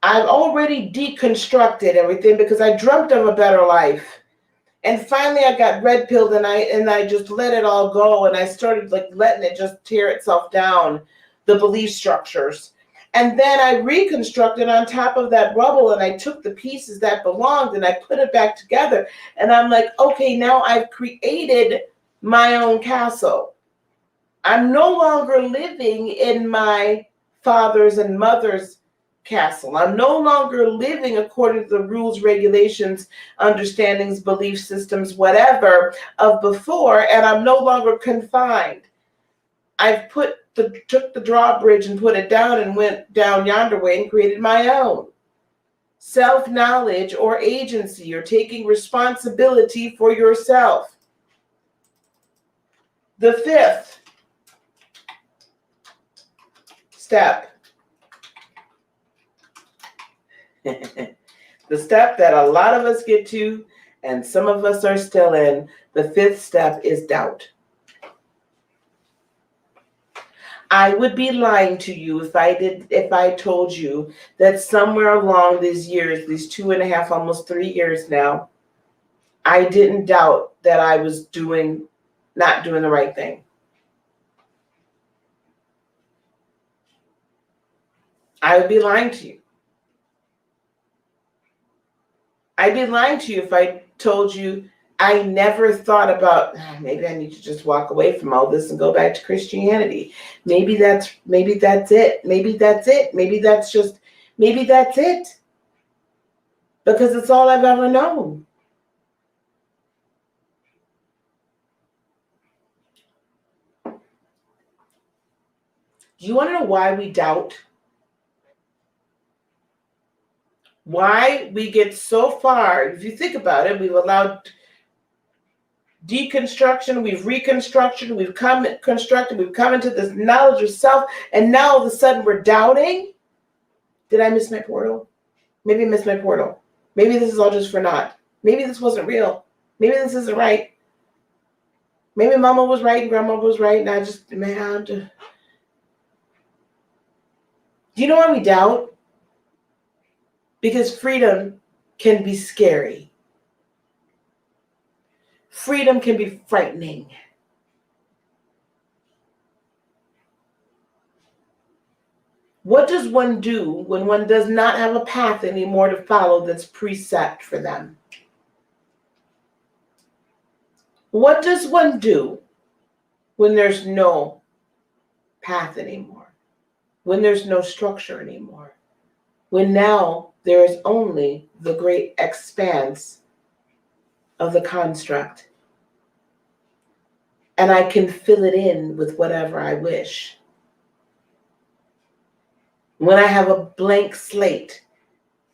I've already deconstructed everything because I dreamt of a better life. And finally I got red pilled and I just let it all go, and I started like letting it just tear itself down, the belief structures. And then I reconstructed on top of that rubble, and I took the pieces that belonged and I put it back together. And I'm like, okay, now I've created my own castle. I'm no longer living in my father's and mother's castle. I'm no longer living according to the rules, regulations, understandings, belief systems, whatever of before, and I'm no longer confined. I've took the drawbridge and put it down and went down yonder way and created my own. Self-knowledge or agency. You're taking responsibility for yourself. The fifth step. The step that a lot of us get to and some of us are still in, the fifth step is doubt. I would be lying to you if I told you that somewhere along these years, these 2.5, almost 3 years now, I didn't doubt that I was not doing the right thing. I would be lying to you. I'd be lying to you if I told you I never thought about, maybe I need to just walk away from all this and go back to Christianity. Maybe that's it. Maybe that's it. Maybe that's it. Because it's all I've ever known. Do you want to know why we doubt? Why we get so far, if you think about it, we've allowed deconstruction, we've reconstruction, we've come into this knowledge of self, and now all of a sudden we're doubting. Did I miss my portal? Maybe I missed my portal. Maybe this is all just for naught. Maybe this wasn't real. Maybe this isn't right. Maybe mama was right and grandma was right, and I just may have to. Do you know why we doubt? Because freedom can be scary. Freedom can be frightening. What does one do when one does not have a path anymore to follow that's preset for them? What does one do when there's no path anymore? When there's no structure anymore? When now there is only the great expanse of the construct? and I can fill it in with whatever I wish. When I have a blank slate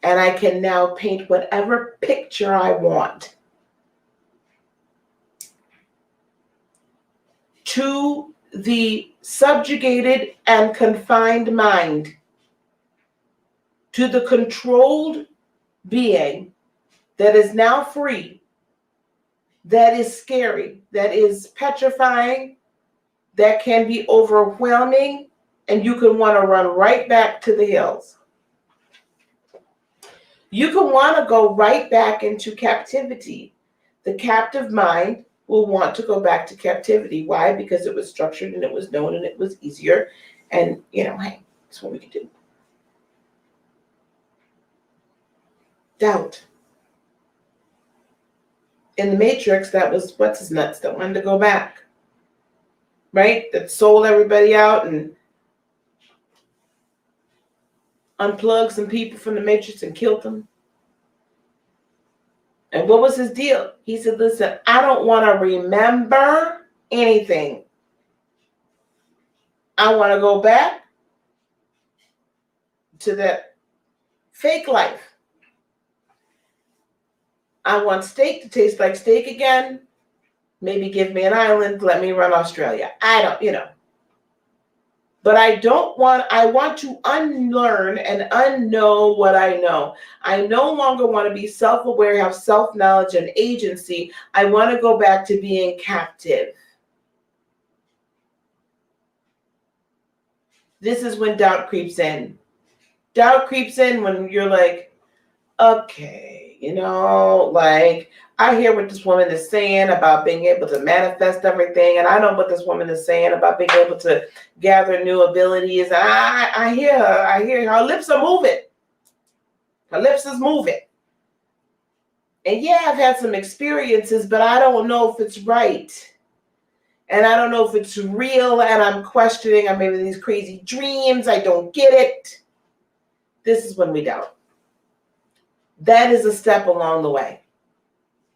and I can now paint whatever picture I want. To the subjugated and confined mind, to the controlled being that is now free, that is scary, that is petrifying, that can be overwhelming, and you can want to run right back to the hills. You can want to go right back into captivity. The captive mind will want to go back to captivity. Why? Because it was structured and it was known and it was easier. And, hey, that's what we can do. Doubt. In the Matrix, that was what's his nuts that wanted to go back. Right? That sold everybody out and unplugged some people from the Matrix and killed them. And what was his deal? He said, listen, I don't want to remember anything. I want to go back to that fake life. I want steak to taste like steak again. Maybe give me an island. Let me run Australia. I don't. But I want to unlearn and unknow what I know. I no longer want to be self-aware, have self-knowledge and agency. I want to go back to being captive. This is when doubt creeps in. Doubt creeps in when you're like, okay, I hear what this woman is saying about being able to manifest everything, and I know what this woman is saying about being able to gather new abilities. I hear her. Her lips are moving. Her lips is moving. And yeah, I've had some experiences, but I don't know if it's right. And I don't know if it's real, and I'm questioning. I'm having these crazy dreams. I don't get it. This is when we doubt. That is a step along the way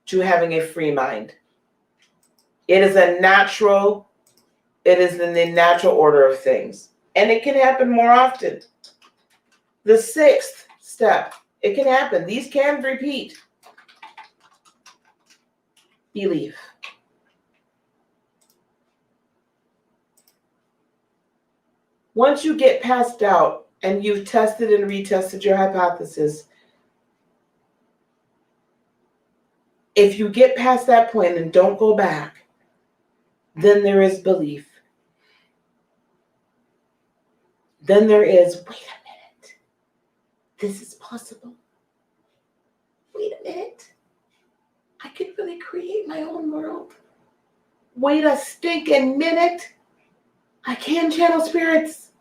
to having a free mind. It is in the natural order of things. And it can happen more often. The 6th step, it can happen. These can repeat. Belief. Once you get past doubt and you've tested and retested your hypothesis, if you get past that point and don't go back, then there is belief. Then there is, wait a minute, this is possible. Wait a minute, I can really create my own world. Wait a stinking minute, I can channel spirits.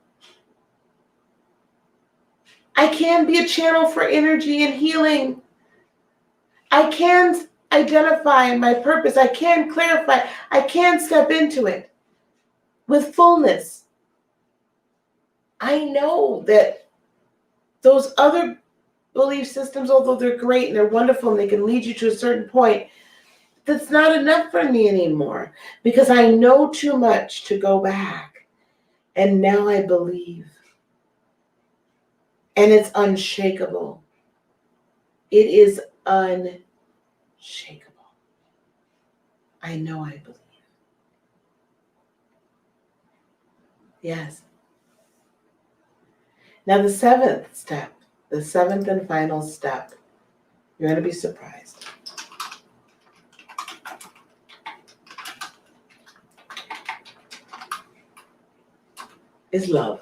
I can be a channel for energy and healing. I can identify my purpose. I can clarify. I can step into it with fullness. I know that those other belief systems, although they're great and they're wonderful and they can lead you to a certain point, that's not enough for me anymore because I know too much to go back. And now I believe. And it's unshakable. It is unshakable. I know I believe. Yes. Now the 7th step, the 7th and final step, you're going to be surprised. Is love.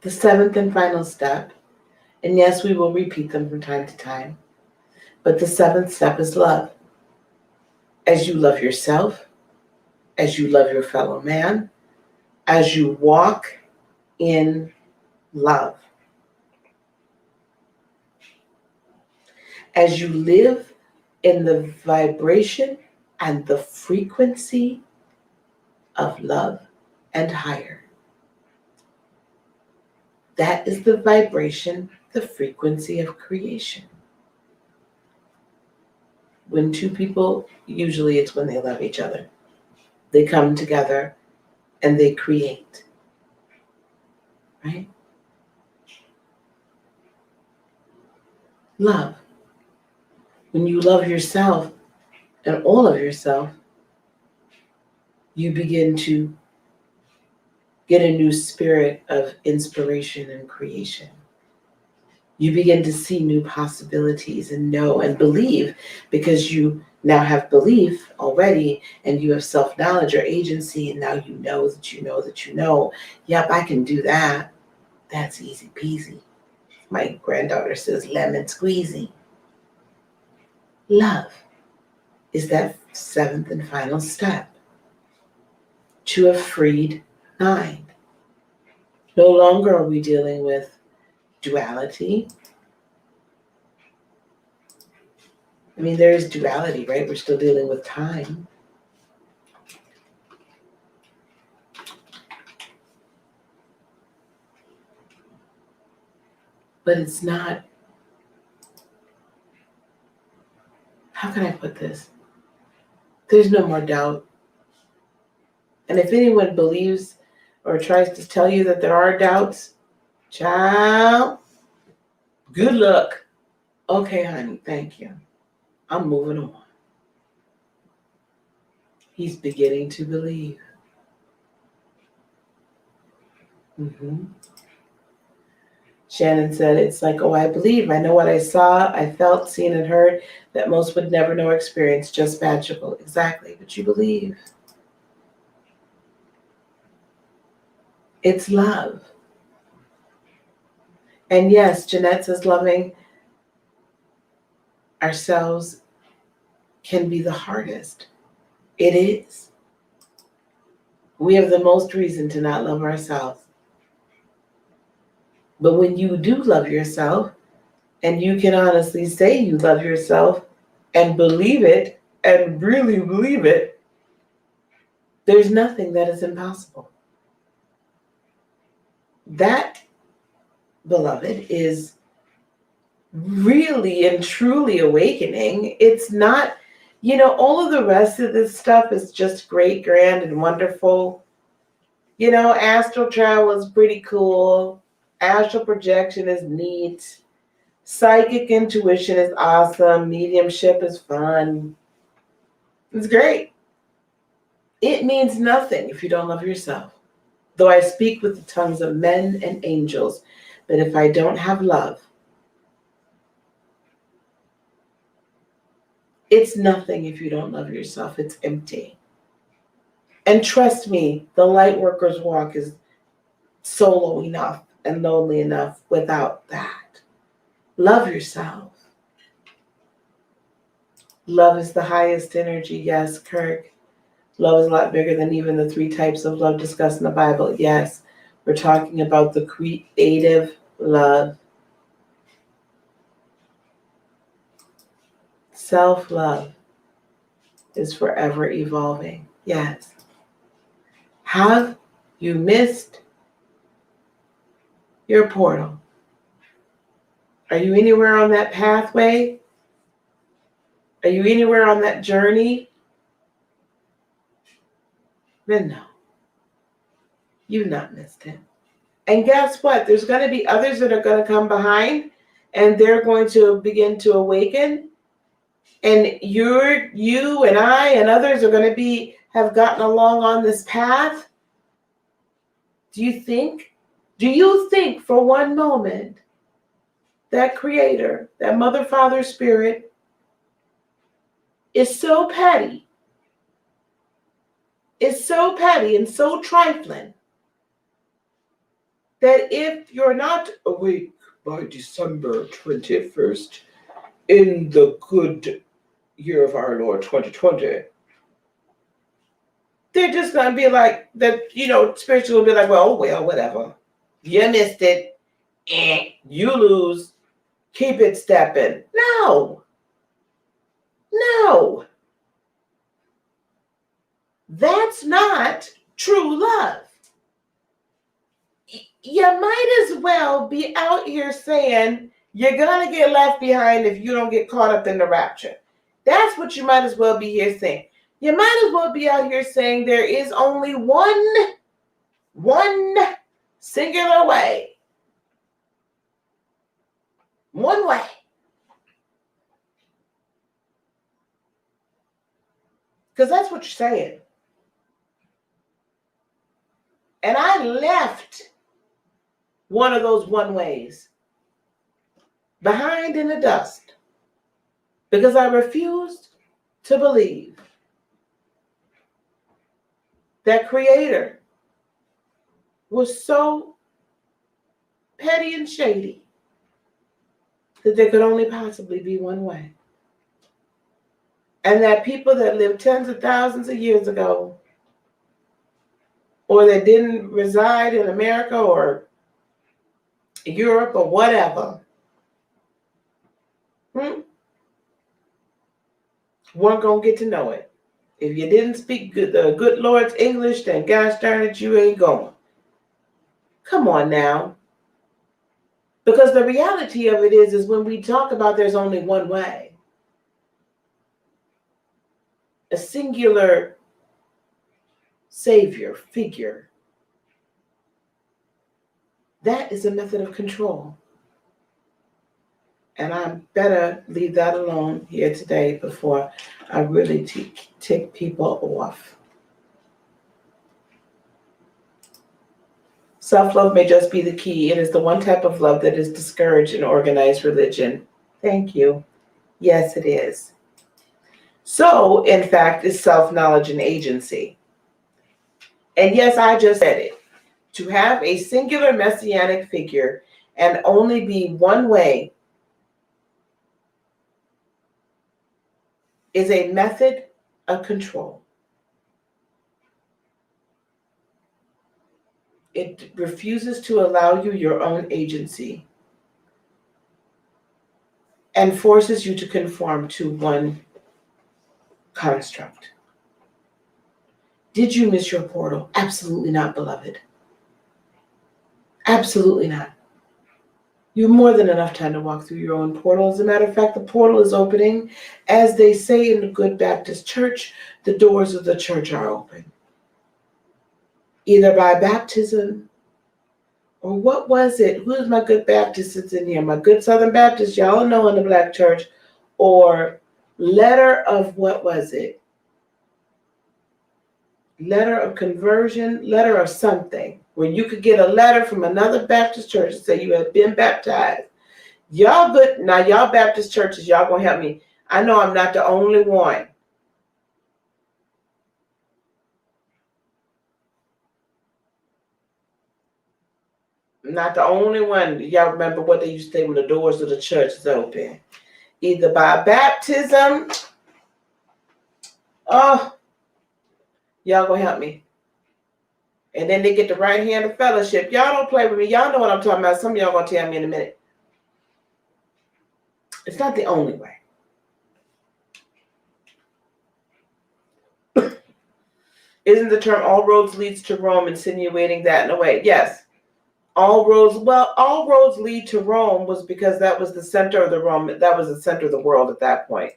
The 7th and final step, and yes, we will repeat them from time to time, but the 7th step is love. As you love yourself, as you love your fellow man, as you walk in love. As you live in the vibration and the frequency of love and higher. That is the vibration, the frequency of creation. When two people, usually it's when they love each other. They come together and they create, right? Love. When you love yourself and all of yourself, you begin to get a new spirit of inspiration and creation. You begin to see new possibilities and know and believe, because you now have belief already and you have self-knowledge or agency, and now you know that you know that you know, yep, I can do that. That's easy peasy. My granddaughter says lemon squeezy. Love is that seventh and final step to a freed mind. No longer are we dealing with duality. I mean, there is duality, right? We're still dealing with time. But it's not, how can I put this? There's no more doubt. And if anyone believes or tries to tell you that there are doubts, child, good luck. Okay, honey, thank you. I'm moving on. He's beginning to believe. Shannon said, it's like, oh, I believe. I know what I saw, I felt, seen, and heard that most would never know or experience, just magical. Exactly, but you believe. It's love. And yes, Jeanette says loving ourselves can be the hardest. It is. We have the most reason to not love ourselves. But when you do love yourself, and you can honestly say you love yourself and believe it, and really believe it, there's nothing that is impossible. That, beloved, is really and truly awakening. It's not, all of the rest of this stuff is just great, grand, and wonderful. Astral travel is pretty cool. Astral projection is neat. Psychic intuition is awesome. Mediumship is fun. It's great. It means nothing if you don't love yourself. Though I speak with the tongues of men and angels, but if I don't have love, it's nothing if you don't love yourself. It's empty. And trust me, the Lightworker's walk is solo enough and lonely enough without that. Love yourself. Love is the highest energy. Yes, Kirk. Love is a lot bigger than even the 3 types of love discussed in the Bible. Yes, we're talking about the creative love. Self-love is forever evolving. Yes. Have you missed your portal? Are you anywhere on that pathway? Are you anywhere on that journey? Then no. You've not missed it. And guess what? There's going to be others that are going to come behind, and they're going to begin to awaken. And you and I and others are going to have gotten along on this path. Do you think for one moment that creator, that mother, father, spirit is so petty and so trifling that if you're not awake by December 21st in the good year of our Lord 2020, they're just going to be like, that, spiritual will be like, well, whatever. You missed it. You lose. Keep it stepping. No. That's not true love. You might as well be out here saying you're going to get left behind if you don't get caught up in the rapture. That's what you might as well be here saying. You might as well be out here saying there is only one singular way. One way. Because that's what you're saying. And I left one of those one ways behind in the dust because I refused to believe that Creator was so petty and shady that there could only possibly be one way. And that people that lived tens of thousands of years ago, or that didn't reside in America or Europe or whatever, weren't going to get to know it. If you didn't speak the good Lord's English, then gosh darn it, you ain't going. Come on now. Because the reality of it is when we talk about there's only one way, a singular savior figure, that is a method of control. And I better leave that alone here today before I really tick people off. Self-love may just be the key. It is the one type of love that is discouraged in organized religion. Thank you. Yes, it is. So, in fact, is self-knowledge and agency. And yes, I just said it. To have a singular messianic figure and only be one way is a method of control. It refuses to allow you your own agency and forces you to conform to one construct. Did you miss your portal? Absolutely not, beloved. Absolutely not. You have more than enough time to walk through your own portal. As a matter of fact, the portal is opening. As they say in the Good Baptist Church, the doors of the church are open. Either by baptism, or what was it? Who's my good Baptists in here? My good Southern Baptists, y'all know in the Black church. Or letter of, what was it? Letter of conversion, letter of something, where you could get a letter from another Baptist church and say you had been baptized. Y'all good, now y'all Baptist churches, y'all gonna help me. I know I'm not the only one. I'm not the only one. Y'all remember what they used to say when the doors of the church is open? Either by baptism, oh, y'all gonna help me. And then they get the right hand of fellowship. Y'all don't play with me. Y'all know what I'm talking about. Some of y'all gonna tell me in a minute. It's not the only way. Isn't the term all roads leads to Rome insinuating that in a way? Yes. All roads lead to Rome was because that was the center of the Rome. That was the center of the world at that point.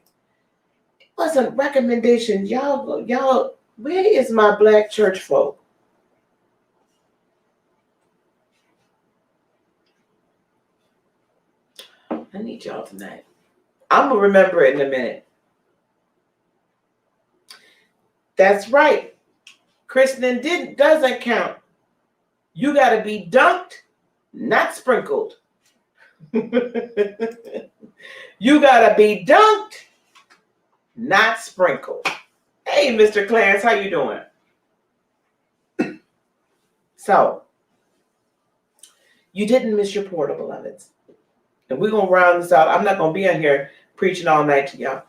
It wasn't recommendation. Y'all, where is my Black church folk? I need y'all tonight. I'm going to remember it in a minute. That's right. Christening doesn't count. You got to be dunked, not sprinkled. You got to be dunked, not sprinkled. Hey, Mr. Clarence, how you doing? So, you didn't miss your portal, beloveds. And we're going to round this out. I'm not going to be on here preaching all night to y'all.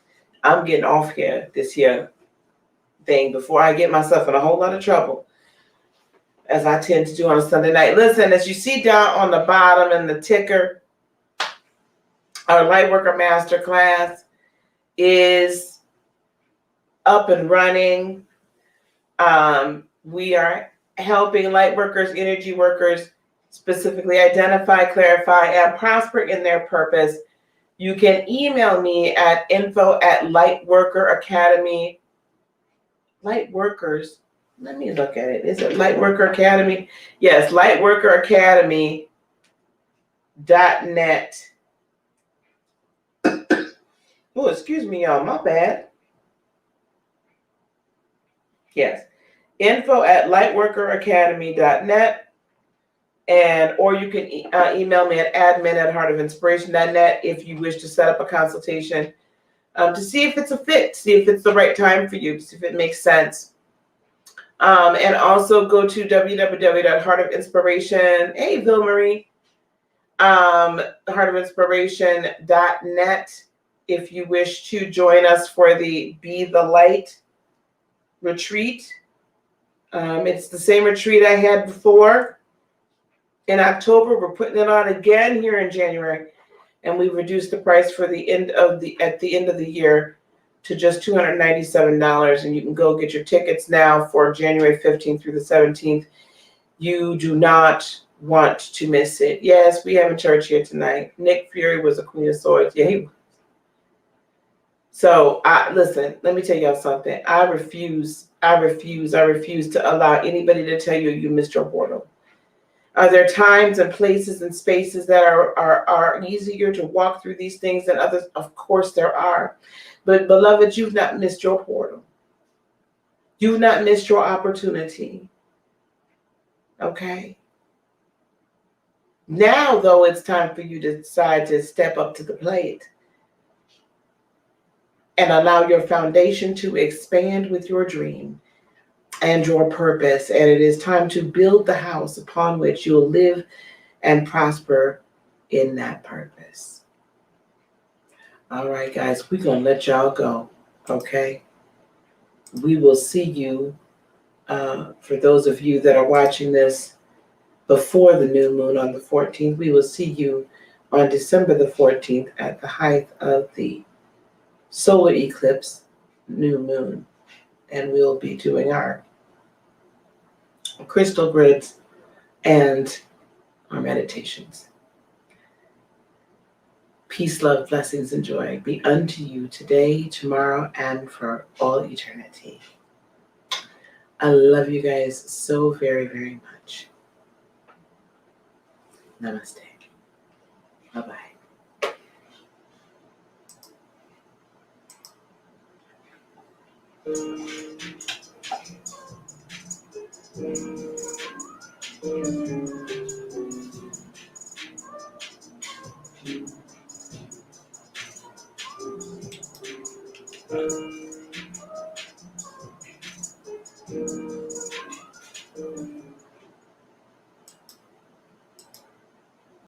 I'm getting off here, this here thing, before I get myself in a whole lot of trouble, as I tend to do on a Sunday night. Listen, as you see down on the bottom in the ticker, our Lightworker Masterclass is up and running. We are helping Lightworkers, energy workers, specifically identify, clarify, and prosper in their purpose You can email me at info@Lightworker Academy. Lightworkers. Let me look at it. Is it Lightworker Academy? Yes, lightworkeracademy.net. Oh, excuse me, y'all. My bad. Yes. info@lightworkeracademy.net. Or you can email me at admin@heartofinspiration.net if you wish to set up a consultation to see if it's a fit, see if it's the right time for you, see if it makes sense. And also go to www.heartofinspiration. Hey, Ville-Marie. heartofinspiration.net if you wish to join us for the Be the Light retreat. It's the same retreat I had before. In October, we're putting it on again here in January, and we reduced the price for the end of the year to just $297, and you can go get your tickets now for January 15th through the 17th. You do not want to miss it. Yes, we have a church here tonight. Nick Fury was a Queen of Swords. Yeah, he was. So, listen, let me tell y'all something. I refuse to allow anybody to tell you missed your portal. Are there times and places and spaces that are easier to walk through these things than others? Of course there are. But beloved, you've not missed your portal. You've not missed your opportunity. Okay? Now, though, it's time for you to decide to step up to the plate and allow your foundation to expand with your dream and your purpose. And it is time to build the house upon which you'll live and prosper in that purpose. All right, guys, we're going to let y'all go, okay? We will see you, for those of you that are watching this before the new moon on the 14th, we will see you on December the 14th at the height of the solar eclipse, new moon. And we'll be doing our crystal grids and our meditations. Peace, love, blessings, and joy be unto you today, tomorrow, and for all eternity. I love you guys so very, very much. Namaste. Bye-bye.